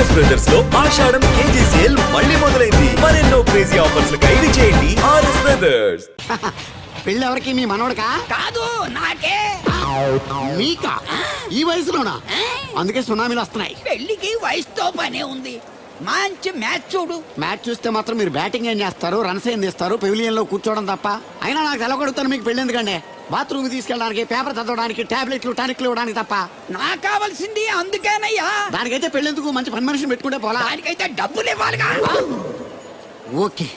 RS brothers లో ఆషాఢం KG sale మళ్ళీ మొదలైంది. మరెన్నో క్రేజీ ఆఫర్స్ ఖైదీ చేయండి ఆర్ఎస్ బ్రదర్స్. పెళ్ళి ఎవరికి? మీ మనవడకా? కాదు, నాకే. మీకా? ఈ వయసులోనా? అందుకే సునామీలు వస్తున్నాయి. పెళ్లికి వయసుతో పనే ఉంది. మంచి మ్యాచ్ చూడు. మ్యాచ్ చూస్తే మాత్రం మీరు బ్యాటింగ్ ఏం చేస్తారు, రన్స్ ఏం తీస్తారు, పెవిలియన్ లో కూర్చోవడం తప్ప. అయినా నాకు తెలవగడుగుతాను మీకు పెళ్లి ఎందుకండి? బాత్రూమ్ తీసుకెళ్ళడానికి, పేపర్ చదవడానికి, టాబ్లెట్లు టానిక్లు ఇవ్వడానికి తప్ప. నాకు కావాల్సింది అందుకేనయ్యా. దానికైతే పెళ్ళెందుకు? మంచి పని మనిషిని పెట్టుకుంటే పోలా. దానికైతే డబ్బులు ఇవ్వాలిగా. ఓకే,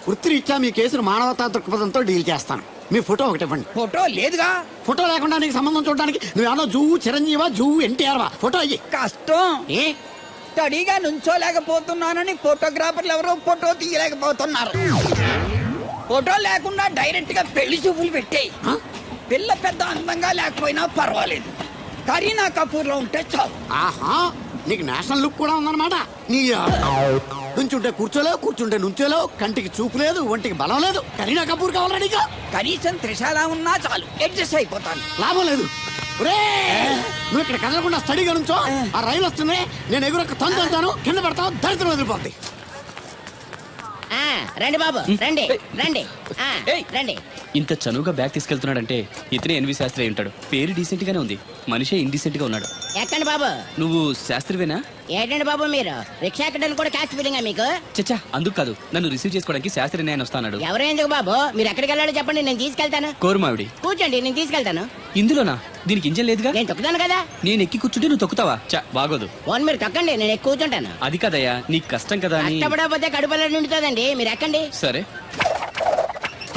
వృత్తిరీత్యా మీ కేసును మానవతా దృక్పథంతో డీల్ చేస్తాను. మీ ఫోటో ఒకటి ఇవ్వండి. ఫోటో లేదుగా. ఫోటో లేకుండా నీకు సంబంధం చూడడానికి నువ్వేమో జూ చిరంజీవా, జూ ఎన్టీఆర్వా? ఫోటో అయ్యి. కష్టం. ఏ స్టడీగా నుంచోలేకపోతున్నానని ఫోటోగ్రాఫర్లు ఎవరో ఫోటో తీయలేకపోతున్నారు. ఫోటో లేకుండా డైరెక్ట్ గా పెళ్లి చూపులు పెట్టేయి. పిల్ల పెద్ద అందంగా లేకపోయినా పర్వాలేదు, కరీనా కపూర్ లో ఉంటే చాలు. ఆహా, నీకు నేషనల్ లుక్ కూడా ఉందన్నమాట. నీ నుంచుంటే కూర్చోలేవు, కూర్చుంటే నుంచోలేవు, కంటికి చూపు లేదు, ఒంటికి బలం లేదు. కరీనా కపూర్ కావాలా నీకు? కనీసం త్రిషాల ఉన్నా చాలు, అడ్జస్ట్ అయిపోతాను. లాభం లేదు. నువ్వు ఇక్కడ కదలకుండా స్టడీగా నుంచో. ఆ రైలు వస్తుంది, నేను ఎగురొక్క తొందరతాను, కింద పడతావు, దరిద్రం వదిలిపోద్ది. రండి బాబు, రండి రండి రండి. ఇంత చనువుగా బ్యాగ్ తీసుకెళ్తున్నాడంటే ఇతనే ఎన్వి శాస్త్రి అయి ఉంటాడు. పేరు డీసెంట్ గానే ఉంది, మనిషే ఇండీసెంట్ గా ఉన్నాడు. ఎక్కండి బాబు. నువ్వు శాస్త్రివేనా? ఏంటండి బాబు మీరు రిక్షా ఎక్కడానికి కూడా క్యాష్ ఫీలింగా మీకు? చచ్చా, అందుకు కాదు, నన్ను రిసీవ్ చేసుకోవడానికి శాస్త్రి నేను వస్తాడు. ఎవరు ఎందుకు బాబు? మీరు ఎక్కడికి వెళ్ళాలో చెప్పండి, నేను తీసుకెళ్తాను. కోరుమావిడి. కూర్చోండి, నేను తీసుకెళ్తాను. ఇందులోనా? దీనికి ఇంజన్ లేదుగా. నేను తొక్కుతాను కదా. నేను ఎక్కి కూర్చుంటే నువ్వు తొక్కుతావా? చా, బాగోదు. ఓన్ మీరు తొక్కండి, నేను ఎక్కి కూర్చుంటాను. అది కదయ్యా, నీకు కష్టం కదా అని. కష్టపడకపోతే కడుపులో నిండుతుందండి, మీరు ఎక్కండి. సరే.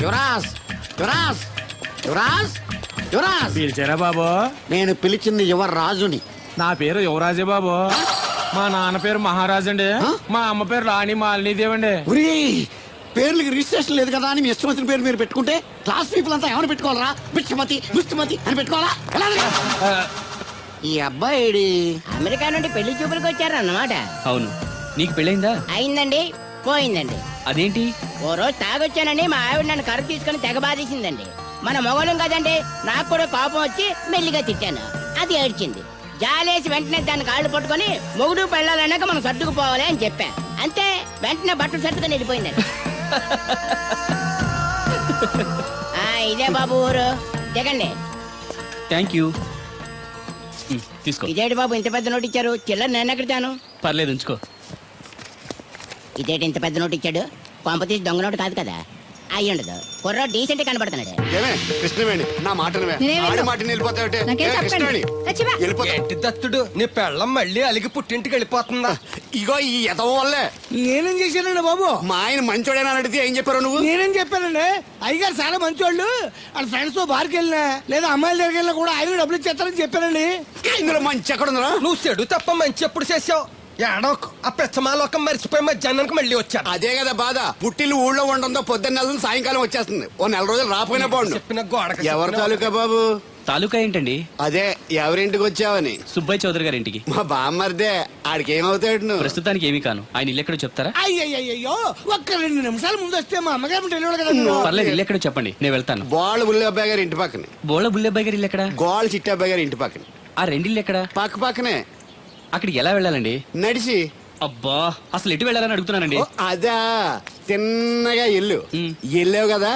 యువరాజ్, యువరాజ్, యువరాజ్, యువరాజ్. పిలిచారా బాబు? నేను పిలిచింది యువరాజుని. నా పేరు యువరాజే బాబు. మా నాన్న పేరు మహారాజ్ అండి. మా అమ్మ పేరు రాణి మాలినీదేవి అండి. పేర్లకి రిజిస్ట్రేషన్ లేదు కదా అని మీ ఇష్టం వచ్చిన పేరు మీరు పెట్టుకుంటే క్లాస్ పీపుల్ అంతా ఏమైనా పెట్టుకోవాలరా? బిచ్చమతి, ముష్టిమతి అని పెట్టుకోవాలా? ఈ అబ్బాయి అమెరికా నుండి పెళ్లి చూపులకు వచ్చారన్నమాట. అవును. నీకు పెళ్ళైందా? అయిందండి, పోయిందండి. అదేంటి? ఓ రోజు తాగొచ్చానని మా ఆవిడ నన్ను కరువు తీసుకుని తెగ బాధేసిందండి. మన మొగలం కదండి, నాకు కూడా కోపం వచ్చి మెల్లిగా తిట్టాను. అది ఏడ్చింది. జాలేసి వెంటనే దాన్ని కాళ్ళు పట్టుకొని మొగుడు పెళ్ళాలన్నాక మనం సర్దుకుపోవాలి అని చెప్పా. అంతే, వెంటనే బట్టలు సర్దుకొని వెళ్ళిపోయిందండి. ఇదే బాబు ఊరు, దిగండి. Thank you. తీసుకో. ఇదేంటి బాబు ఇంత పెద్ద నోటు ఇచ్చారు? చిల్లర నేను ఎక్కడతాను? పర్లేదు, ఉంచుకో. ఇదేంటి ఇంత పెద్ద నోటు ఇచ్చాడు? పంప తీసి దొంగ నోటు కాదు కదా. అయ్యి ఉండదు, కుర్ర డీసెంట్ కనబడుతున్నాడు. కృష్ణవేణి, నా మాట దత్తుడు నీ పెళ్ళం మళ్ళీ అలిగి పుట్టింటికి వెళ్ళిపోతుందా? ఇగో ఈ ఎదవ వల్లే. నేనేం చేశానండి బాబు? మా ఆయన మంచోడేనా అడిగితే ఏం చెప్పారు నువ్వు? నేనేం చెప్పానండి? అయ్యగారు చాలా మంచోళ్ళు. వాళ్ళ ఫ్రెండ్స్ తో బార్కి వెళ్ళినా లేదా అమ్మాయిల దగ్గరికి వెళ్ళినా కూడా ఆయన డబ్బులు ఇచ్చేస్తారని చెప్పానండి. ఇందులో మంచి ఎక్కడ ఉందా? నువ్వు చెడు తప్ప మంచి ఎప్పుడు చేసావు? ఏడోకు ఆ పెచ్చమాలోకం మరిచిపోయి మధ్యాహ్నానికి మళ్ళీ వచ్చాను. అదే కదా బాధ. పుట్టిల్లు ఊళ్ళో ఉండడంతో పొద్దున్న నెల సాయంకాలం వచ్చేస్తుంది. ఓ నెల రోజులు రాపోయినా బాగుండు. చెప్పిన గోడ ఎవరి తాలూకా బాబు? తాలూకా ఏంటండి? అదే ఎవరింటికి వచ్చావని. సుబ్బయ్య చౌదరి గారి ఇంటికి. మా బామ్మర్దే. ఆడికి ఏమవుతాడు నువ్వు? ప్రస్తుతానికి ఏమీ కాను. ఆయన ఇల్లు ఎక్కడో చెప్తారా? అయ్యో, ఒక్క 2 నిమిషాల ముందు వస్తే మా అమ్మగారు తెలియదు కదా. పర్లేదు, ఇల్లు ఎక్కడో చెప్పండి, నేను వెళ్తాను. గోళ్ళ బుల్లి అబ్బాయి గారి ఇంటి పక్కనే. బోళ బుల్లెబ్బాయి గారి ఇల్లు ఎక్కడ? గోళ్ళ చిట్టి అబ్బాయి గారి ఇంటి పక్కనే. ఆ రెండిల్లు ఎక్కడ? పక్క పక్కనే. అక్కడికి ఎలా వెళ్ళాలండి? నడిచి. అబ్బా, అసలు ఎటు వెళ్ళాలని అడుగుతున్నానండి. అదా, తిన్నగా ఎల్లు. వెళ్ళావు కదా,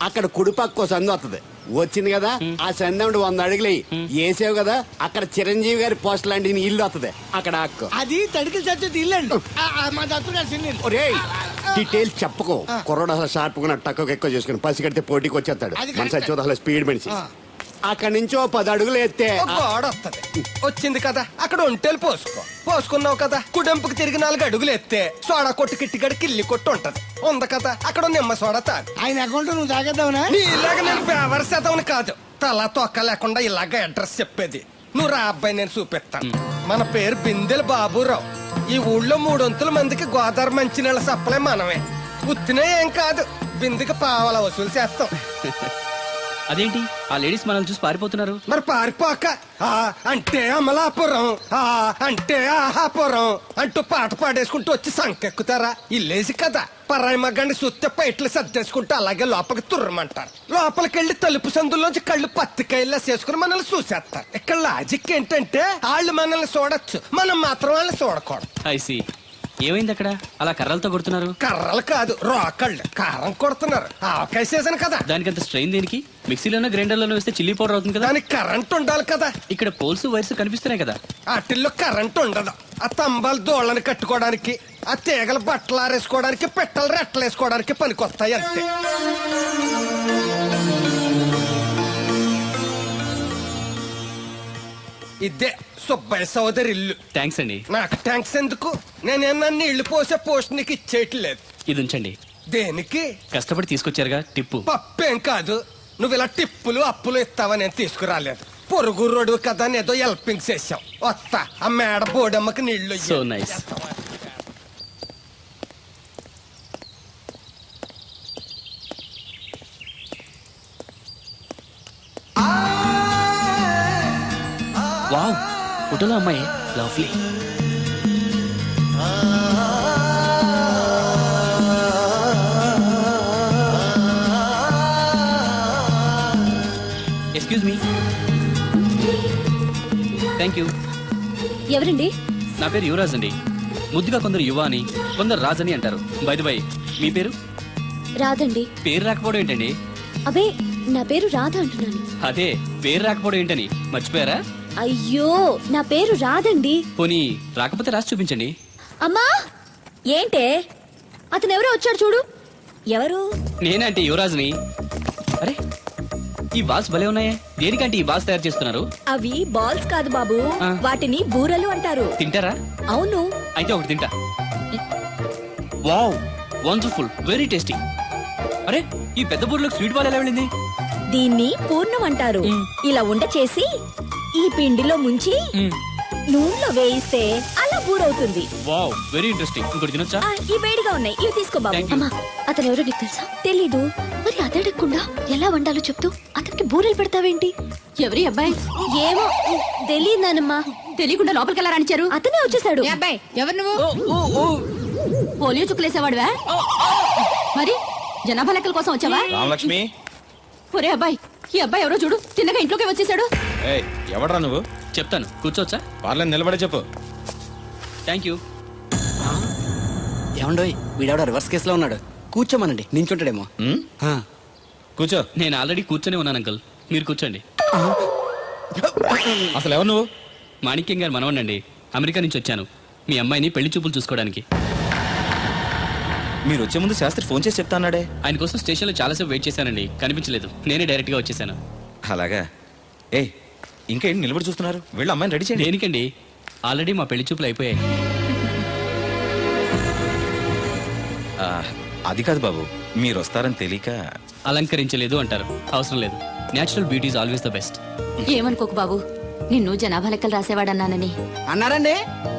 అక్కడ కుడిపక్క సందు వస్తుంది. వచ్చింది కదా, ఆ సందు 100 అడుగులు వేసావు కదా, అక్కడ చిరంజీవి గారి పోస్ట్ లాంటి ఇల్లు వస్తుంది. అక్కడ అక్కు. అది తడికి చచ్చేది ఇల్లు అండి. మా దత్తు గారు చిన్న. డీటెయిల్స్ చెప్పకో. కుర్రోడు అసలు షార్ప్ గా తక్కువ ఎక్కువ చేసుకుని పసి కడితే పోటీకి వచ్చేస్తాడు. మన సచ్చి అసలు స్పీడ్ మనిషి. అక్కడి నుంచి 10 అడుగులు ఎత్తే గోడ వస్తుంది. వచ్చింది కదా, అక్కడ ఒంటేలు పోసుకున్నావు కదా, కుడెంపుకి తిరిగి 4 అడుగులు ఎత్తే సోడా కొట్టు కిట్టిగడి కిల్లి కొట్టు ఉంటది. ఉంది కదా, అక్కడ నిమ్మ సోడా తాగు. ఆయన అకౌంట్ నువ్వు తాగేద్దావునా? నీ ఇలాగ నేను బేవర్ శాతం కాదు, తల తొక్క లేకుండా ఇలాగ అడ్రస్ చెప్పేది. నువ్వు రా అబ్బాయి, నేను చూపిస్తాను. మన పేరు బిందెల బాబురావు. ఈ ఊళ్ళో 300 మందికి గోదావరి మంచినీళ్ళ సప్లై మనమే. ఉత్తినే ఏం కాదు, బిందెకి పావల వసూలు చేస్తాం. అదేంటి ఆ లేడీస్ మనల్ని చూసి పారిపోతున్నారు? మరి పారిపోక అంటే అమలాపురం, అంటే ఆహాపురం అంటూ పాట పాడేసుకుంటూ వచ్చి సంకెక్కుతారా? ఇల్లేసి కదా, పరాయి మగాన్ని సుత్తే పైట్లు సర్దేసుకుంటే అలాగే లోపలికి తుర్రమంటారు. లోపలికి వెళ్ళి తలుపు సందులోంచి కళ్ళు పత్తికాయల్లా చేసుకుని మనల్ని చూసేస్తారు. ఇక్కడ లాజిక్ ఏంటంటే వాళ్ళు మనల్ని చూడొచ్చు, మనం మాత్రం వాళ్ళని చూడకూడదు. ఐసి ఏమైంది అక్కడ అలా కర్రలతో కొడుతున్నారు? కర్రలు కాదు, రోకళ్ళు కారం కొడుతున్నారు. ఆవకాయ సీజన్ కదా, దానికంత స్ట్రెయిన్ దేనికి? మిక్సీలోనో గ్రైండర్లోనో వేస్తే చిల్లీ పౌడర్ అవుతుంది కదా. దానికి కరెంట్ ఉండాలి కదా. ఇక్కడ పోల్స్ వైర్స్ కనిపిస్తున్నాయి కదా. వాటిల్లో కరెంట్ ఉండదు. ఆ తంబాలు దోళ్ళని కట్టుకోవడానికి, ఆ తీగలు బట్టలు ఆరేసుకోవడానికి, పెట్టలు రెట్టలు వేసుకోవడానికి పనికొస్తాయి అంతే. ఇదే సుబ్బయ్య సోదరి ఇల్లు. థ్యాంక్స్ అండి. నాకు థ్యాంక్స్ ఎందుకు? నేనేమన్నా నీళ్లు పోసే పోస్ట్ నీకు ఇచ్చేయట్లేదు. ఇది ఉంచండి. దేనికి? కష్టపడి తీసుకొచ్చారుగా టిప్పు. పప్పేం కాదు, నువ్వు ఇలా టిప్పులు అప్పులు ఇస్తావని నేను తీసుకురాలేదు. పొరుగు రోడ్డు కదా అని ఏదో హెల్పింగ్ చేసావు. వస్తా ఆ మేడ బోడమ్మకి నీళ్లు ఇయ్యి. So nice. వావ్, ఫోటోలో అమ్మాయి lovely. Excuse me. Thank you. ఎవరండి? నా పేరు యువరాజ్ అండి. ముద్దుగా కొందరు యువ అని, కొందరు రాజ్ అని అంటారు. బై ది బై, మీ పేరు? రాదండి. పేరు రాకపోవడం ఏంటండి? అబే, నా పేరు రాధ అంటున్నాను. అదే పేరు రాకపోవడం ఏంటని మర్చిపోయారా? అయ్యో, నా పేరు రాదండి. పోనీ రాకపోతే రాసి చూపించండి. అమ్మా, ఏంటే అతను ఎవరో వచ్చాడు చూడు. ఎవరు? నేనంటే యువరాజ్ని. అరే, ఈ బాల్స్ భలే ఉన్నాయే. దేనికంటే ఈ బాల్స్ తయారు చేస్తున్నారు? అవి బాల్స్ కాదు బాబు, ఆ. వాటిని బూరలు అంటారు. తింటారా? అవును. అయితే ఒకటి తింటా. Wow, wonderful, very tasty. అరే, ఈ పెద్ద బూర్లోకి స్వీట్ బాల్ ఎలా వెళ్ళింది? దీన్ని పూర్ణం అంటారు. ఇలా ఉండ చేసి ఈ పిండిలో ముంచి నూనెలో వేయిస్తే అలా బూరవుతుంది. Wow, very interesting. ఇంకోటి తినొచ్చా? ఈ వేడిగా ఉన్నాయి, ఇవి తీసుకో బాబు. Thank you. అమ్మా, అతను ఎవరో నీకు తెలుసా? తెలీదు. మరి అదడగకుండా ఎలా వండాలో చెప్తూ అతనికి బూరెలు పెడతావేంటి? ఎవరి అబ్బాయి? ఏమో తెలియదనమ్మా. తెలియకుండా లోపలికి ఎలా రాణించారు? అతనే వచ్చేసాడు. అబ్బాయి ఎవరు నువ్వు? పోలియో చుక్కులేసేవాడువా? మరి జనాభా లెక్కల కోసం వచ్చావా? రామలక్ష్మి, ఒరే అబ్బాయి, ఈ అబ్బాయి ఎవరో చూడు, తిన్నగా ఇంట్లోకి వచ్చేసాడు. ఎవడ్రా నువ్వు? చెప్తాను, కూర్చోవచ్చా? పర్లేదు, నిలబడే చెప్పు. Thank you. ఏమండోయ్, వీడెవడో రివర్స్ కేసులో ఉన్నాడు. కూర్చోమనండి, నించుంటాడేమో. కూర్చో. నేను ఆల్రెడీ కూర్చొని ఉన్నాను అంకుల్, మీరు కూర్చోండి. అసలు ఎవరు నువ్వు? మాణిక్యం గారు మనవనండి. అమెరికా నుంచి వచ్చాను మీ అమ్మాయిని పెళ్లి చూపులు చూసుకోవడానికి. మీరు వచ్చే ముందు శాస్త్రి ఫోన్ చేసి చెప్తా అన్నాడే. ఆయన కోసం స్టేషన్లో చాలాసేపు వెయిట్ చేశానండి, కనిపించలేదు. నేనే డైరెక్ట్గా వచ్చేసాను. అలాగా? ఏ, ఇంకా ఏంటి నిలబడి చూస్తున్నారు? వీళ్ళు అమ్మాయిని రెడీ చేయండి. దేనికండి? ఆల్రెడీ మా పెళ్లి చూపులు అయిపోయాయి. ఆ, అది కాదు బాబు, మీరు వస్తారని తెలియక. అలంకరించలేదు అంటారు, అవసరం లేదు. Natural beauty is always the best. ఏమనుకోకు బాబు, నిన్ను జనాభా లెక్కలు రాసేవాడన్నానని. అన్నారండి,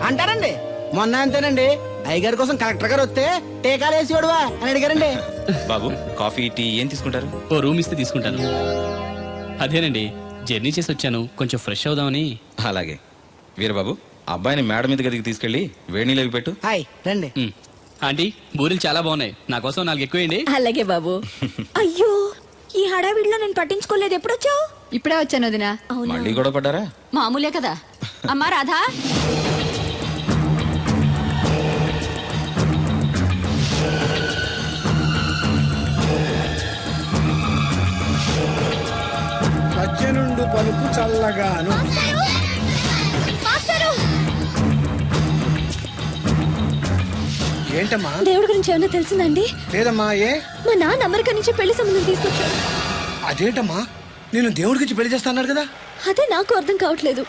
అంటారండి. మొన్న అంతేనండి, అయ్యగారి కోసం కలెక్టర్ గారు వస్తే టీకాలు వేసేవాడువా అని అడిగారండి. బాబు, కాఫీ టీ ఏం తీసుకుంటారు? ఓ రూమ్ ఇస్తే తీసుకుంటాను. అదేనండి, జర్నీ చేసి వచ్చాను, కొంచెం ఫ్రెష్ అవుదామని. అలాగే. వీరబాబు, అబ్బాయిని మేడ మీద గదికి తీసుకెళ్లి వేడి నీళ్ళు పెట్టు. హాయ్ రండి. ఆంటీ, బూరెలు చాలా బాగున్నాయి, నా కోసం 4 ఎక్కువేయండి. అలాగే బాబు. అయ్యో, ఈ హడావిడిలో నేను పట్టించుకోలేదు. ఎప్పుడొచ్చావు? ఇప్పుడే వచ్చాను వదినా. మళ్ళీ గొడవ పడ్డారా? మామూలే కదా. అమ్మా రాధా, పచ్చెనుండు పలుకు చల్లగాను. ఏంటమ్మా? దేవుడి గురించి ఏమైనా తెలిసిందండి? లేదమ్మా. ఏ? మా నాన్న అమెరికా నుంచి పెళ్లి సంబంధం తీసుకొచ్చాడు. అదేంటమ్మా, నేను దేవుడికి పెళ్లి చేస్తాను కదా. అదే నాకు అర్థం కావట్లేదు.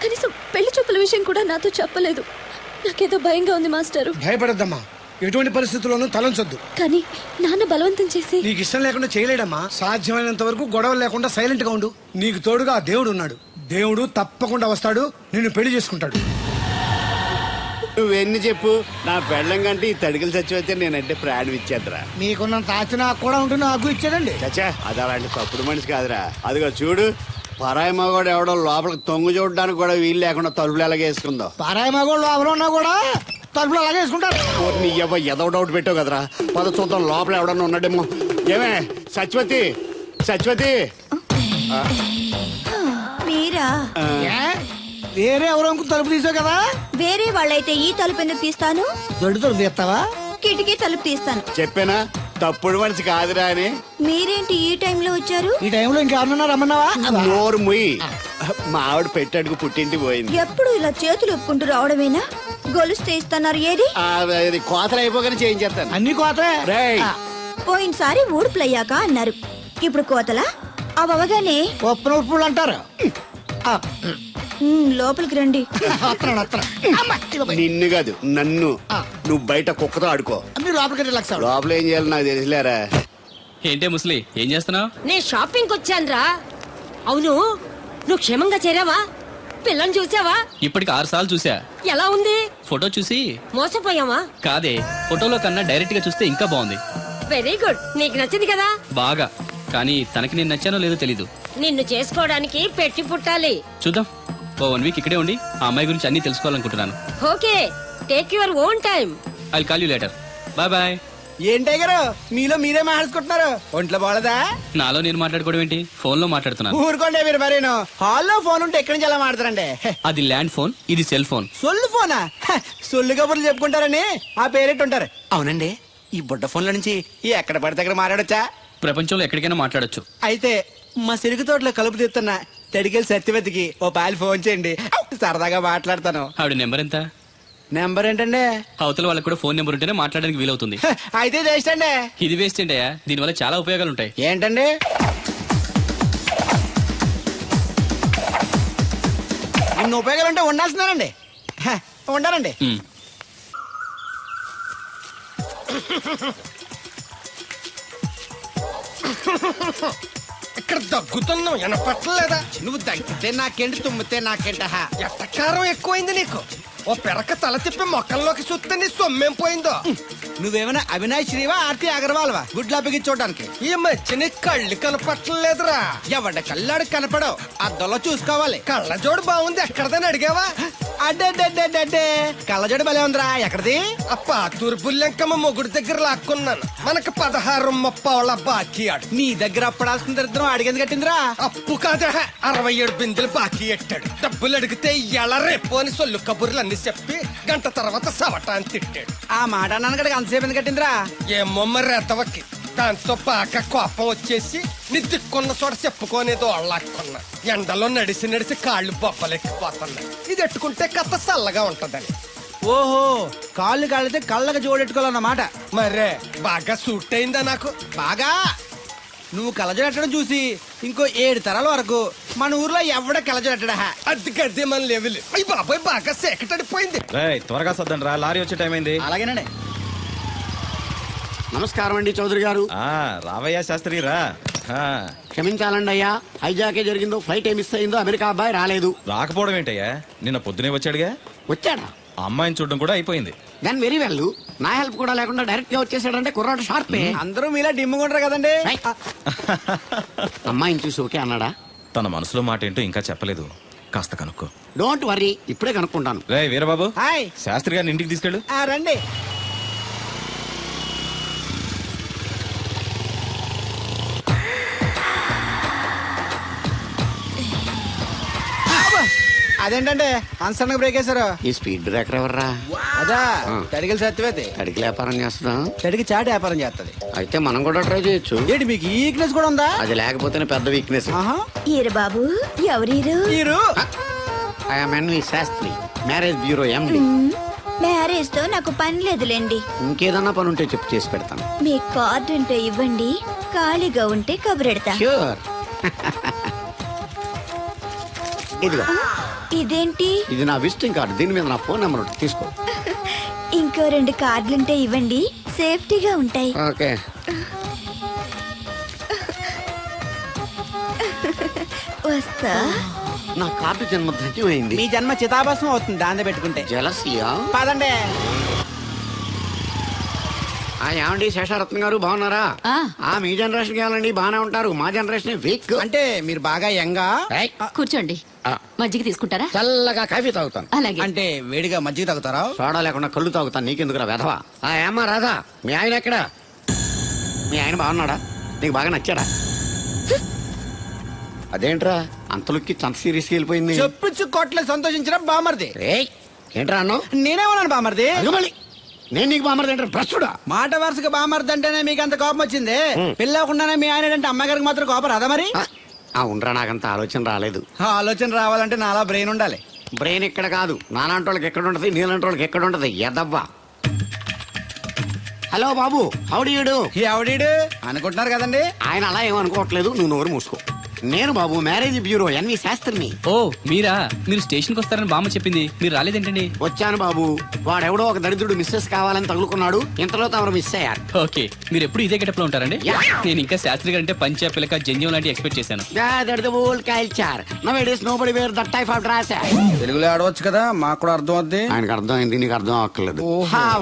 కనీసం పెళ్లి చూపుల విషయం కూడా నాతో చెప్పలేదు. నాకేదో భయంగా ఉంది మాస్టారు. భయపడద్దమ్మా, ఎటువంటి పరిస్థితుల్లోనూ తలంచొద్దు. కానీ నాన్న బలవంతం చేసి. నీకు ఇష్టం లేకుండా చేయలేడమ్మా. సాధ్యమైనంత వరకు గొడవలు లేకుండా సైలెంట్ గా ఉండు. నీకు తోడుగా ఆ దేవుడు ఉన్నాడు. దేవుడు తప్పకుండా వస్తాడు, నిన్ను పెళ్లి చేసుకుంటాడు. నువ్వెన్ని చెప్పు, నా పెళ్ళం కంటే ఈ తడికలు చచ్చిపోతే నేనంటే ప్రాణం ఇచ్చేద్దరా. మీకున్నంత ఆస్తి నాకు కూడా ఉంటుంది, నాకు ఇచ్చాడండి. చచ్చా, అది అలాంటి తప్పుడు మనిషి కాదురా. అదిగో చూడు, పరాయి మగవాడు ఎవడో లోపలికి తొంగు చూడడానికి కూడా వీలు లేకుండా తలుపులు ఎలాగేసుకుందో. పారాయి మగోళ్ళు ఎవరు ఉన్నా కూడా తలుపులు అలాగే వేసుకుంటారు. నీ ఏదో డౌట్ పెట్టావు కదరా. పద చూద్దాం లోపల ఎవడన్నా ఉన్నాడేమో. ఏమే సత్యవతి, సత్యవతి. మీరా? ఏ? వేరే ఎవరో అనుకుని తలుపు తీసావు కదా. వేరే వాళ్ళైతే ఈ తలుపు ఎందుకు తీస్తాను? దొడ్డు తలుపు తీస్తావా? కిటికీ తలుపు తీస్తాను. చెప్పానా తప్పుడు మనిషి కాదురా అని. మీరేంటి ఈ టైంలో వచ్చారు? ఈ టైంలో ఇంకెవరన్నా రమ్మన్నావా? నోరు ముయ్యి. మా ఆవిడ పెట్టడుకు పుట్టింటి పోయింది. ఎప్పుడు ఇలా చేతులు ఒప్పుకుంటూ రావడమేనా? గొలుస్తే ఇస్తున్నారు ఏది? అది కోతలు అయిపోగానే చేయించేస్తాను. అన్ని కోతే. రేయ్ పోయినసారి ఊడుపులయ్యాక అన్నారు, ఇప్పుడు కోతలా? అవగానే ఉప్పున ఉప్పులు అంటారు. లోపలికి రండి. వస్తున్నాను, వస్తున్నాను. నిన్ను కాదు నన్ను. నువ్వు బయట కుక్కతో ఆడుకో. మీరు లోపలికి రిలాక్స్ అవ్వండి. లోపల ఏం చేయాలి నాకు తెలిసిలేరా. ఏంటే ముసలి ఏం చేస్తున్నావు? నేను షాపింగ్ వచ్చానురా. అవును, నువ్వు క్షేమంగా చేరావా? పిల్లని చూసావా? ఇప్పటికి 6 సార్లు చూసా. ఎలా ఉంది? ఫోటో చూసి మోసపోయావా? కాదే, ఫోటోలో కన్నా డైరెక్ట్ గా చూస్తే ఇంకా బాగుంది. వెరీ గుడ్, నీకు నచ్చింది కదా? బాగా. కానీ తనకి నేను నచ్చానో లేదో తెలీదు. నిన్ను చేసుకోవడానికి పెట్టి పుట్టాలి. చూద్దాం. ఓ 1 వీక్ ఇక్కడే ఉండి ఆ అమ్మాయి గురించి అన్ని తెలుసుకోవాలనుకుంటున్నాను. Okay, take your own time. I call you later. Bye bye. ఏంటే గారు మీలో మీరే మాట్లాడుకుంటున్నారు? ఒంట్లో బాగలదా? నాలో నేను మాట్లాడుకోవడం ఏంటి? ఫోన్ లో మాట్లాడుతున్నాను. ఊరుకోండి మీరు మరేను. హాల్లో ఫోన్ ఉంటే ఎక్కడి నుంచి ఎలా మాట్లాడతారండి? అది ల్యాండ్ ఫోన్, ఇది సెల్ ఫోన్. సొల్లు ఫోనా? సొల్లు కబుర్లు చెప్పుకుంటారని ఆ పేరెట్టు ఉంటారు. అవునండి, ఈ బుడ్డ ఫోన్ల నుంచి ఎక్కడ పడితే అక్కడ మాట్లాడొచ్చా? ప్రపంచంలో ఎక్కడికైనా మాట్లాడొచ్చు. అయితే మా సిరుగు తోటలో కలుపు తీస్తున్న తడికెళ్ళి సత్యవతికి ఓ పాలు ఫోన్ చేయండి, సరదాగా మాట్లాడతాను. ఆవిడ నెంబర్ ఎంత? నెంబర్ ఏంటండి? అవతల వాళ్ళకి కూడా ఫోన్ నెంబర్ ఉంటేనే మాట్లాడడానికి వీలవుతుంది. అయితే చేస్తండి. ఇది వేస్ట్ ఏంటయ్యా, దీనివల్ల చాలా ఉపయోగాలు ఉంటాయి. ఏంటండి? ఇన్ని ఉపయోగాలు ఉంటే ఉండాల్సిందేనండి. ఉండాలండి. ఉమ్. ఇక్కడ దగ్గుతున్నావు వినపట్టలేదా? నువ్వు దగ్గితే నాకేంటి, తుమ్మితే నాకేంట? ఎట్టకారం ఎక్కువైంది నీకు. ఓ పెరక తల తిప్పి మొక్కల్లోకి చూస్తే నీ సొమ్మేం పోయిందో. నువ్వేమైనా అవినాష్ శ్రీవా, ఆర్తి అగర్వాల్వా గుడ్లా బిగించోడానికి? ఈ మధ్య నీ కళ్ళు కనపట్టలేదురా. ఎవడ కళ్ళాడు కనపడవు, అద్దంలో చూసుకోవాలి. కళ్ళజోడు బాగుంది, ఎక్కడదని అడిగావా? అడ్డే కళ్ళజోడు భలే ఉందిరా. ఎక్కడిది? ఆ పాతూరు బుల్లెంకమ్మ మొగుడు దగ్గర లాక్కున్నాను. మనకు 16 బాకీ ఆడు. నీ దగ్గర అప్పడాల్సిన దరిద్రం అడిగింది కట్టిందిరా. అప్పు కాదా, 67 బిందెలు బాకీ ఎట్టాడు. డబ్బులు అడిగితే ఎలా రేపు అని సొల్లు కబుర్లు అన్ని చెప్పి గంట తర్వాత సవటాన్ని తిట్టాడు. ఆ మాట అన్నాను అంతసేపు ఎందుకు కట్టిందిరా? ఏమో మరి ఎతవకి. దాంతో బాగా కోపం వచ్చేసి నీ దిక్కున్న చోట చెప్పుకోనేదో అళ్ళాక్కున్నా. ఎండలో నడిసి కాళ్ళు బొప్పలెక్కిపోతున్నాయి. ఇది ఎట్టుకుంటే కథ చల్లగా ఉంటదని. ఓహో, కాళ్ళు కాళ్ళైతే కళ్ళకు జోడెట్టుకోవాలన్నమాట. మరే బాగా సూట్ అయిందా నాకు? బాగా. నువ్వు కళ్ళజోడెట్టడం చూసి ఇంకో 7 తరాల వరకు మన ఊర్లో ఎవడ కళ్ళజోడెట్టడా? అది గడ్డి మన లెవెల్. అయ్యి బాబాయ్ బాగా సేకటడిపోయింది. త్వరగా సర్దండి రా, లారీ వచ్చే టైం అయింది. అలాగేనండి. నమస్కారం అండి చౌదరి గారు. రావయ్యా శాస్త్రి రా. క్షమించాలండి అయ్యా, హైజాకే జరిగిందో, ఫ్లైట్ ఏమి మిస్ అయిందో, అమెరికా అబ్బాయి రాలేదు. రాకపోవడం ఏంటయ్యా, నిన్న పొద్దునే వచ్చాడుగా. వచ్చాడా? ఆ అమ్మాయిని చూడడం కూడా అయిపోయింది. దాని వెరీ వెల్. నా హెల్ప్ కూడా లేకుండా డైరెక్ట్ గా వచ్చేసాడంటే కుర్రాడు షార్పే. అందరూ మీలా డిమ్ముకుంటారు కదండి. అమ్మాయిని చూసి ఓకే అన్నాడా? తన మనసులో మాట ఏంటో ఇంకా చెప్పలేదు, కాస్త కనుక్కో. డోంట్ వర్రీ, ఇప్పుడే కనుక్కుంటాను. రే వీరబాబు, హాయ్. శాస్త్రి గారిని ఇంటికి తీసుకెళ్ళు. రండి. అదేంటంటే అన్సన్ బ్రేక్ వేశారు? ఈ స్పీడ్ బ్రేకర్ ఎవర్రా? అదా తడిగిలి సత్యవతి. అడిగి వ్యాపారం చేస్తున్నాం. తడికి చాటి వ్యాపారం చేస్తది. అయితే మనం కూడా ట్రై చేయొచ్చు. ఏంటి మీకు ఈ వీక్నెస్ కూడా ఉందా? అది లేకపోతేనే పెద్ద వీక్నెస్. ఈరు బాబు, ఎవరీరు? మీరు? I'm N V Sastri, marriage bureau MD. Marriage తో నాకు పని లేదులేండి. ఇంకేదన్నా పని ఉంటే చెప్పు, చేసి పెడతాను. మీ కార్డు ఉంటే ఇవ్వండి, ఖాళీగా ఉంటే కబురెడతా. ష్యూర్. ఇదిగో, ఇదేంటి? ఇది నా విజిటింగ్ కార్డు. దీని మీద నా ఫోన్ నెంబర్ ఉంటుంది, తీసుకో. ఇంకో 2 కార్డులుంటే ఇవ్వండి, సేఫ్టీగా ఉంటాయి. ఓకే. వస్తా. నా కార్డు జన్మ ధన్యమైంది. మీ జన్మ చితాభాసం అవుతుంది దాన్ని పెట్టుకుంటే. జలసియా? పదండి. ఏమండి శేషారత్న గారు, బాగున్నారా? మీ జనరేషన్ కావాలండి, బాగానే ఉంటారు. మా జనరేషన్ వీక్. అంటే మీరు బాగా యంగా? కూర్చోండి. మజ్జిగ తీసుకుంటారా? చల్లగా కాఫీ తాగుతాను. అలాగే. అంటే వేడిగా మజ్జిగ తాగుతారా? సోడా లేకుండా కళ్ళు తాగుతాను. నీకెందుకురా వెధవా? ఏమ్మా రాధా, మీ ఆయన ఎక్కడా? మీ ఆయన బాగున్నాడా? నీకు బాగా నచ్చాడా? అదేంట్రా అంతలోకి చంత సీరియస్కి వెళ్ళిపోయింది? చెప్పుచ్చు కొట్ల సంతోషించడం బామర్ది. ఏయ్, ఏంట్రా అన్నావు? నేనేమన్నాను బామర్ది? అదిగో మళ్ళీ నేను నీకు బామర్ది ఏంట్రా భ్రష్టుడా? మాట వరుసగా బామర్ది అంటేనే మీకు అంత కోపం వచ్చింది. పిల్లవకుండానే మీ ఆయన అంటే అమ్మగారికి మాత్రం కోపం రాదా మరి? ఉండరా, నాకంత ఆలోచన రాలేదు. ఆ ఆలోచన రావాలంటే నాలా బ్రెయిన్ ఉండాలి. బ్రెయిన్ ఇక్కడ కాదు, నాలాంటి వాళ్ళకి ఎక్కడ ఉంటది, నీలాంటి వాళ్ళకి ఎక్కడ ఉంటది ఎదవ్వా. హలో బాబు, హౌడీయుడు. ఎవడీడు అనుకుంటున్నారు కదండి. ఆయన అలా ఏమనుకోవట్లేదు, నువ్వు నోరు మూసుకో. నేను బాబు మ్యారేజ్ బ్యూరో ఎన్వి శాస్త్రిని. ఓ మీరా? మీరు స్టేషన్కి వస్తారని బామ్మ చెప్పింది, మీరు రాలేదేంటండి? వచ్చాను బాబు. వాడెవడో ఒక దరిద్రుడు మిస్సెస్ కావాలని తగులుకున్నాడు, ఇంతలో తమరు మిస్ అయ్యారు. ఓకే, మీరు ఎప్పుడు ఇదే గెటప్ లో ఉంటారండి? Yeah. నేను ఇంకా శాస్త్రి గారు అంటే పంచ పిలక జంజం లాంటి ఎక్స్పెక్ట్ చేశాను. Old culture now nobody wear that type of dress. తెలుగులో ఆడవచ్చు కదా, మాకు కూడా అర్థం అవుద్ది. ఆయనకు అర్థమైంది, నీకు అర్థం అక్కర్లేదు.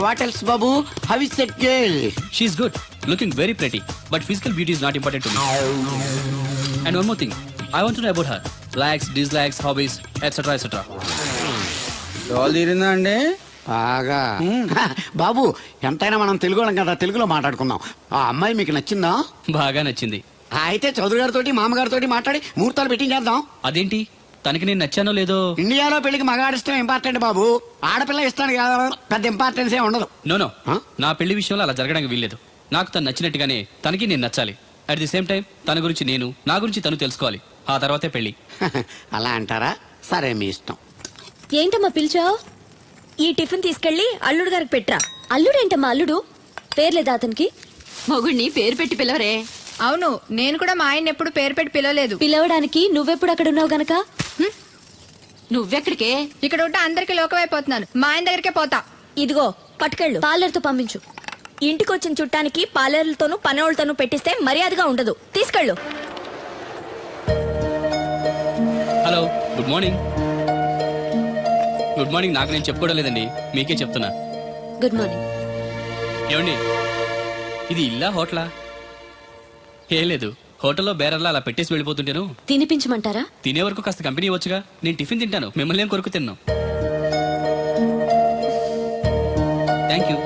వాట్ ఎల్స్ బాబు? How is that girl? She is good, looking very pretty, but physical beauty is not important to me. And one more thing, I want to know about her. Likes, dislikes, hobbies, etc. etc. డోల్ తీరిందా అండి? బాగా. బాబు, ఎంతైనా మనం తెలుగు వాళ్ళం కదా, తెలుగులో మాట్లాడుకుందాం. ఆ అమ్మాయి మీకు నచ్చిందా? బాగా నచ్చింది. అయితే చౌదరి గారితో మామగారితో మాట్లాడి ముహూర్తాలు పెట్టించేద్దాం. అదేంటి, తనకి నేను నచ్చానో లేదో? ఇండియాలో పెళ్లికి మగాడిష్టం ఇంపార్టెంట్ బాబు, ఆడపిల్ల ఇష్టానికి పెద్ద ఇంపార్టెన్స్ ఏ ఉండదు. నో నా పెళ్లి విషయంలో అలా జరగడానికి వీల్లేదు. నాకు తను నచ్చినట్టుగానే తనకి నేను నచ్చాలి. అట్ ది సేమ్ టైం తన గురించి నేను, నా గురించి తను తెలుసుకోవాలి. ఆ తర్వాతే పెళ్లి. అలా అంటారా? సరే, మీ ఇష్టం. ఏంటమ్మా పిలిచావు? ఈ టిఫిన్ తీసుకెళ్లి అల్లుడు గారికి పెట్టరా. అల్లుడేంటమ్మా అల్లుడు? పేర్లేదా అతనికి? మొగుడిని పేరు పెట్టి పిలవరే. అవును, నేను కూడా మా ఆయన ఎప్పుడు పేరు పెట్టి పిలవలేదు. పిలవడానికి నువ్వెప్పుడు అక్కడ ఉన్నావు గనక. నువ్వెక్కడికే? ఇక్కడ ఉంటే అందరికి లోకమైపోతున్నాను. మా ఆయన దగ్గరికే పోతా. ఇదిగో పట్టుకెళ్ళు, పార్లర్తో పంపించు. ఇంటికొచ్చిన చుట్టానికి పార్లర్లతోనూ పనోళ్ళతోనూ పెట్టిస్తే మర్యాదగా ఉండదు. తీసుకెళ్ళు. Hello, good morning. Good morning నాకు నేను చెప్పుకోవడం లేదండి, మీకే చెప్తున్నా. Good morning. ఏమండి, ఇది ఇల్లా హోటలా? ఏం లేదు, హోటల్లో బేరర్లా అలా పెట్టేసి వెళ్ళిపోతుంటాను. తినిపించమంటారా? తినే వరకు కాస్త కంపెనీ ఇవ్వచ్చుగా. నేను టిఫిన్ తింటాను, మిమ్మల్ని ఏం కొరకు తిన్నాను. Thank you.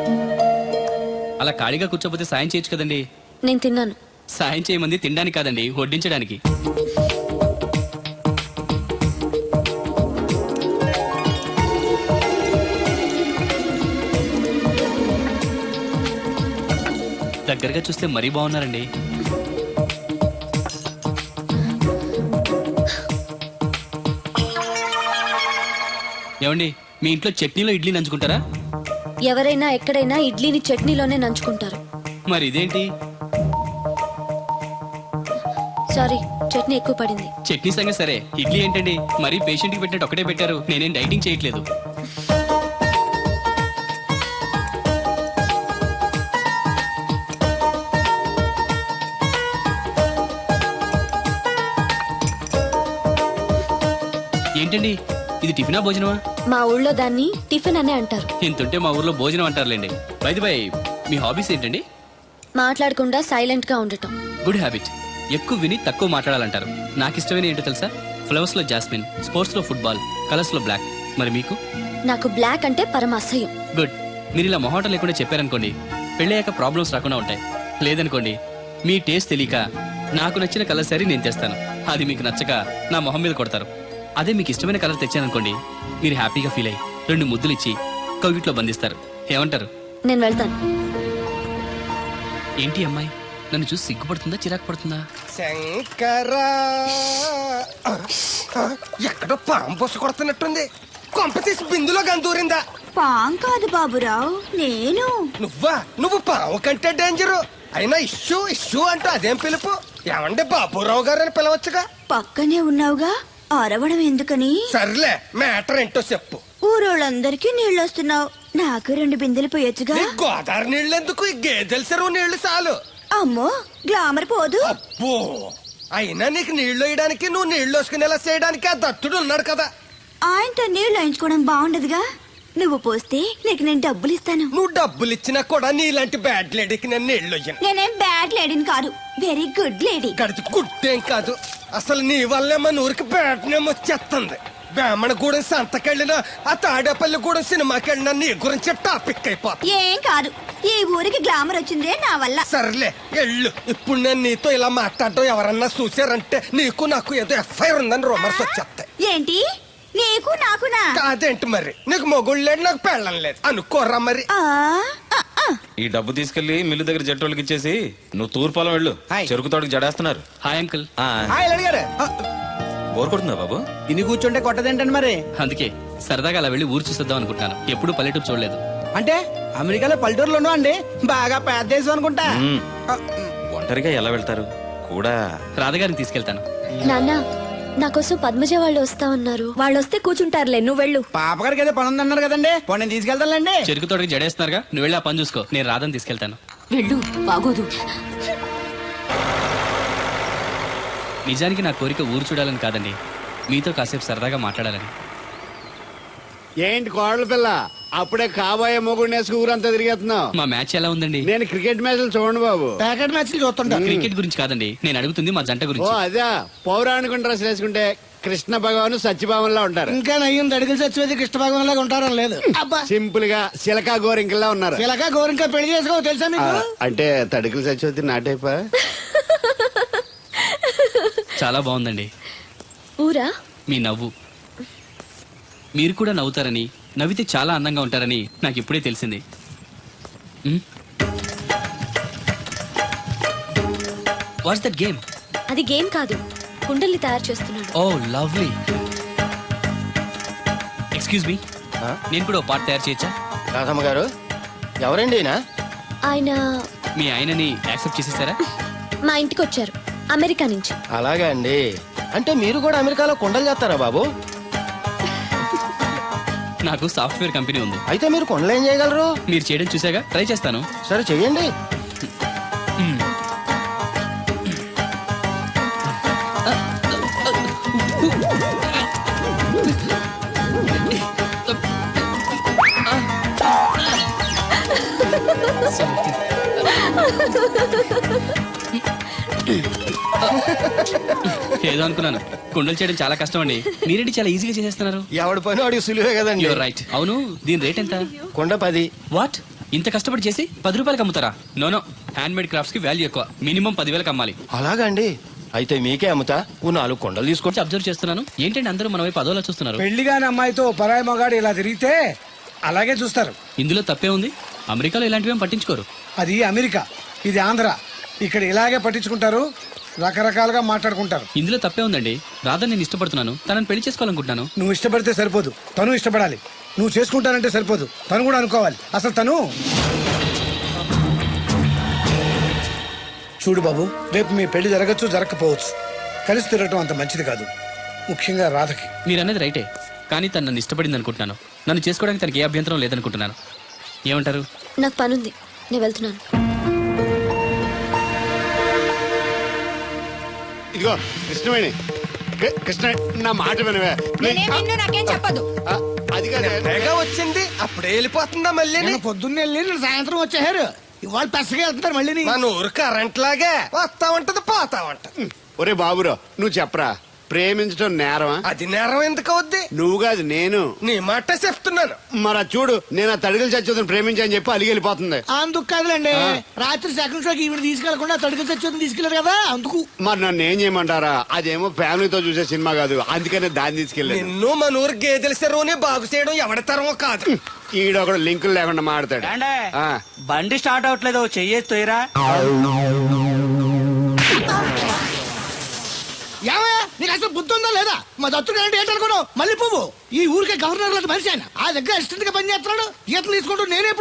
అలా ఖాళీగా కూర్చోపోతే సాయం చేయొచ్చు కదండి. నేను తిన్నాను. సాయం చేయమంది తినడానికి కాదండి, వడ్డించడానికి. దగ్గరగా చూస్తే మరీ బాగున్నారండి. ఏమండి, మీ ఇంట్లో చట్నీలో ఇడ్లీ నంచుకుంటారా? ఎవరైనా ఎక్కడైనా ఇడ్లీని చట్నీలోనే నంచుకుంటారు. మరి ఇదేంటి? సారీ, చట్నీ ఎక్కువ పడింది. చట్నీ సంగతి సరే, ఇడ్లీ ఏంటండి మరీ పేషెంట్ కి పెట్టినట్టు ఒకటే పెట్టారు. నేనేం డైటింగ్ చేయట్లేదు. ఏంటండి, ఇది టిఫినా భోజనమా? మా ఊళ్ళో దాన్ని టిఫిన్ అనే అంటారు. ఇంతుంటే మా ఊర్లో భోజనం అంటారులేండి. బై ది బై, మీ హాబీస్ ఏంటండి? మాట్లాడకుండా సైలెంట్ గా ఉండటం. Good habit. ఎక్కువ విని తక్కువ మాట్లాడాలంటారు. నాకు ఇష్టమైన ఏంటో తెలుసా? ఫ్లవర్స్ లో జాస్మిన్, స్పోర్ట్స్ లో ఫుట్బాల్, కలర్స్ లో బ్లాక్. మరి మీకు? నాకు బ్లాక్ అంటే పరమ అసహ్యం. గుడ్. మీరు ఇలా మొహాటం లేకుండా చెప్పారనుకోండి, పెళ్ళయ్యాక ప్రాబ్లమ్స్ రాకుండా ఉంటాయి. లేదనుకోండి, మీ టేస్ట్ తెలియక నాకు నచ్చిన కలర్ సరే నేను తెస్తాను, అది మీకు నచ్చక నా మొహం మీద కొడతారు. అదే మీకు ఇష్టమైన కలర్ తెచ్చాననుకోండి, మీరు హ్యాపీగా ఫీల్ అయ్యి 2 ముద్దులు ఇచ్చి కవిట్లో బంధిస్తారు. ఏమంటారు? నేను వెళ్తాను. ఏంటి అమ్మాయి నన్ను చూసి సిగ్గుపడుతుందా, చిరాకు పడుతుందా? శంకరా, ఎక్కడో పాము పొస కొడుతున్నట్టుంది. కొంప తీసి బిందులో గందూరిందా? పాం కాదు బాబురావు, నేను. నువ్వు పాము కంటే డేంజరు. అయినా ఇష్యూ ఇష్యూ అంటూ అదేం పిలుపు? ఏమంటే బాబురావు గారు అని పిలవచ్చుగా. పక్కనే ఉన్నావుగా, అరవడం ఎందుకని? సర్లే, మ్యాటర్ ఏంటో చెప్పు. ఊరోళ్ళందరికీ నీళ్ళు వస్తున్నావు, నాకు 2 బిందెలు పోయొచ్చుగా. నీ గోదావరి నీళ్ళు ఎందుకు? ఈ గేదెల చెరువు నీళ్లు చాలు. అమ్మో, గ్లామర్ పోదు. అబ్బో, అయినా నీకు నీళ్లు వేయడానికి, నువ్వు నీళ్లు వేసుకునేలా చేయడానికి ఆ దత్తుడు ఉన్నాడు కదా. ఆయనతో నీళ్లు వేయించుకోవడం బాగుండదుగా. నువ్వు పోస్తే నీకు నేను డబ్బులు ఇస్తాను. నువ్వు డబ్బులు ఇచ్చినా కూడా నీలాంటి బ్యాడ్ లేడీకి నేను నీళ్లు వేయను. నేనేం బ్యాడ్ లేడీని కాదు, వెరీ గుడ్ లేడీ. గడిచి గుడ్డేం కాదు. అసలు నీ వల్లే మన ఊరికి బేటనేమో వచ్చేస్తుంది. బ్రాహ్మణగూడెం సంతకెళ్ళినా ఆ తాడేపల్లిగూడెం సినిమాకెళ్ళినా నీ గురించి టాపిక్ అయిపోతుంది. ఏం కాదు, ఈ ఊరికి గ్లామర్ వచ్చిందే నా వల్ల. సర్లే ఎళ్ళు. ఇప్పుడు నేను నీతో ఇలా మాట్లాడటం ఎవరన్నా చూసారంటే నీకు నాకు ఏదో ఎఫ్ఐఆర్ ఉందని రూమర్స్ వచ్చేస్తాయి. ఏంటి నీకు నాకునా? కాదేంటి మరి, నీకు మొగుళ్ళు లేదు నాకు పెళ్ళం లేదు అనుకోరా మరి. ఈ డబ్బు తీసుకెళ్లి మిల్లు దగ్గర జట్టోళ్ళకి ఇచ్చేసి నువ్వు తూర్పాలం వెళ్ళు. చెరుకు తోటకి జడేస్తున్నారు. Hi uncle. అడిగారు బోర్ కొడుతుందా బాబు? ఇన్ని కూర్చుంటే కొట్టదేంటండి మరి? అందుకే సరదాగా అలా వెళ్ళి ఊరు చూసేద్దాం అనుకుంటున్నాను. ఎప్పుడు పల్లెటూరు చూడలేదు. అంటే అమెరికాలో పల్లెటూరులోనూ అండి బాగా పెద్ద దేశం అనుకుంటా. ఒంటరిగా ఎలా వెళ్తారు? కూడా రాధగారిని తీసుకెళ్తాను. నాన్న, నా కోసం పద్మజ వాళ్ళు వస్తా ఉన్నారు. వాళ్ళు వస్తే కూర్చుంటారులే, నువ్వు వెళ్ళు. పాపగారికి ఏదో పని ఉందన్నారు కదండి, పోనీ నేను తీసుకెళ్తానులేండి. చెరుకు తోటకి జడేస్తున్నారుగా, నువ్వు వెళ్ళి ఆ పని చూసుకో. నేను రాధని తీసుకెళ్తాను. వెళ్ళు, బాగోదు. నిజానికి నా కోరిక ఊరు చూడాలని కాదండి, మీతో కాసేపు సరదాగా మాట్లాడాలని. ఏంటి కోడల పిల్ల, అప్పుడే కాబోయే మొగుడు నేసుకు ఊరంతా తిరిగేస్తున్నావు. మా మ్యాచ్ ఎలా ఉందండి? నేను క్రికెట్ మ్యాచ్లు చూడండి బాబు. ప్యాకెట్ మ్యాచ్లు చూస్తుంటా. క్రికెట్ గురించి కాదండి నేను అడుగుతుంది, మా జంట ఓ గురించి. అదే, పౌరాణిక డ్రెస్ వేసుకుంటే కృష్ణ భగవాన్ సత్యభావంలా ఉంటారు. ఇంకా నయ్యం అడిగిన చచ్చిపోతే కృష్ణ భగవాన్ లాగా ఉంటారని లేదు. సింపుల్ గా సిలకా గోరింకల్లా ఉన్నారు. ఇలాగా గోరింకా పెళ్లి చేసుకో తెలుసా మీకు? అంటే తడికలు చచ్చిపోతే నాటైపా. చాలా బాగుందండి. ఊరా? మీ నవ్వు. మీరు కూడా నవ్వుతారని, నవ్వితే చాలా అందంగా ఉంటారని నాకు ఇప్పుడే తెలిసింది. What's that game? అది గేమ్ కాదు, కుండల్ని తయారు చేస్తున్నాడు. Oh lovely. ఎక్స్క్యూజ్ మీ, నేను కూడా ఓ పార్ట్ తయారు చేయొచ్చా? రాధమ్మ గారు ఎవరండి? ఆయన మీ ఆయనని యాక్సెప్ట్ చేసేసారా? మా ఇంటికి వచ్చారు అమెరికా నుంచి. అలాగా అండి, అంటే మీరు కూడా అమెరికాలో కొండలు చేస్తారా బాబు? నాకు సాఫ్ట్వేర్ కంపెనీ ఉంది. అయితే మీరు కొండలు ఏం చేయగలరు? మీరు చేయడం చూసాగా, ట్రై చేస్తాను. సరే చెయ్యండి. ఏదో అనుకున్నాను. కుండలు చేయడం చాలా కష్టం అండి, మీరేంటి చాలా ఈజీగా చేసేస్తున్నారు. ఎవడి పని వాడికి సులువే కదండి. You're right. అవును, దీని రేట్ ఎంత? కొండ 10. వాట్, ఇంత కష్టపడి చేసి 10 రూపాయలకి అమ్ముతారా? నోనో, హ్యాండ్ మేడ్ క్రాఫ్ట్స్ కి వాల్యూ ఎక్కువ. మినిమం 10,000కి అమ్మాలి. అలాగా అండి, అయితే మీకే అమ్ముతా. 4 కొండలు తీసుకోండి. అబ్జర్వ్ చేస్తున్నాను. ఏంటండి అందరూ మన వైపు అదోలా చూస్తున్నారు? పెళ్లి కాని అమ్మాయితో పరాయి మగాడు ఇలా తిరిగితే అలాగే చూస్తారు. ఇందులో తప్పే ఉంది. అమెరికాలో ఇలాంటివేం పట్టించుకోరు. అది అమెరికా, ఇది ఆంధ్ర. ఇక్కడ ఇలాగే పట్టించుకుంటారు, రకరకాలుగా మాట్లాడుకుంటారు. ఇందులో తప్పే ఉందండి. రాధా నేను ఇష్టపడుతున్నాను, తనని పెళ్లి చేసుకోవాలనుకుంటున్నాను. నువ్వు ఇష్టపడితే సరిపోదు, తను ఇష్టపడాలి. నువ్వు చేసుకుంటానంటే సరిపోదు, తను కూడా అనుకోవాలి. అసలు తను చూడు బాబు, రేపు మీ పెళ్లి జరగచ్చు, జరగకపోవచ్చు. కలిసి తిరగటం అంత మంచిది కాదు, ముఖ్యంగా రాధకి. మీరు అనేది రైటే, కానీ తను నన్ను ఇష్టపడింది అనుకుంటున్నాను. నన్ను చేసుకోవడానికి తనకి ఏ అభ్యంతరం లేదనుకుంటున్నాను. ఏమంటారు? నాకు పనుంది, నేను వెళ్తున్నాను. ఇదిగో కృష్ణవేణి, కృష్ణ నా మాట వినవే. నాకేం చెప్పదు. అది కాదే. తెగ వచ్చింది, అప్పుడే వెళ్ళిపోతుందా మళ్ళీ? నేను పొద్దున్నే వెళ్ళి నేను సాయంత్రం వచ్చేసారు. ఇవాళ పెసగా వెళ్తున్నారు మళ్ళీ. మన ఊరు కరెంట్ లాగే వస్తా ఉంటది, పోతా ఉంటది. ఒరే బాబురో, నువ్వు చెప్పరా, ప్రేమించడం నేరమా? అది నేరం ఎందుకు అవుద్ది? నువ్వు కాదు నేను. నీ మాట చెప్తున్నాను. మరి చూడు, నేను ఆ తడికలు చచ్చేదని ప్రేమించని చెప్పి అలిగి వెళ్ళిపోతుంది. అందుకు కాదులేండి, రాత్రి సెకండ్ షోకి ఈవిడ తీసుకెళ్లకుండా తడుకు చచ్చి తీసుకెళ్లారు కదా, అందుకు. మరి నన్ను ఏం చేయమంటారా? అదేమో ఫ్యామిలీతో చూసే సినిమా కాదు, అందుకనే దాన్ని తీసుకెళ్ళాను. నిన్ను మన ఊరు గేదెల చెరువుని బాగు చేయడం ఎవరి తరమో కాదు. ఈడొకడు లింకులు లేకుండా మాడతాడు. బండి స్టార్ట్ అవట్లేదు, చెయ్యేస్తోయరా. నీకు అసలు బుద్ధి ఉందా లేదా? మా దత్తుడు అంటే ఏంటనుకున్నావు? మళ్ళీ పువ్వు ఈ ఊరికే గవర్నర్ లాంటి మనిషి ఆయన. ఆ దగ్గర అసిస్టెంట్ గా పనిచేస్తున్నాడు. ఈతలు తీసుకుంటూ నేనే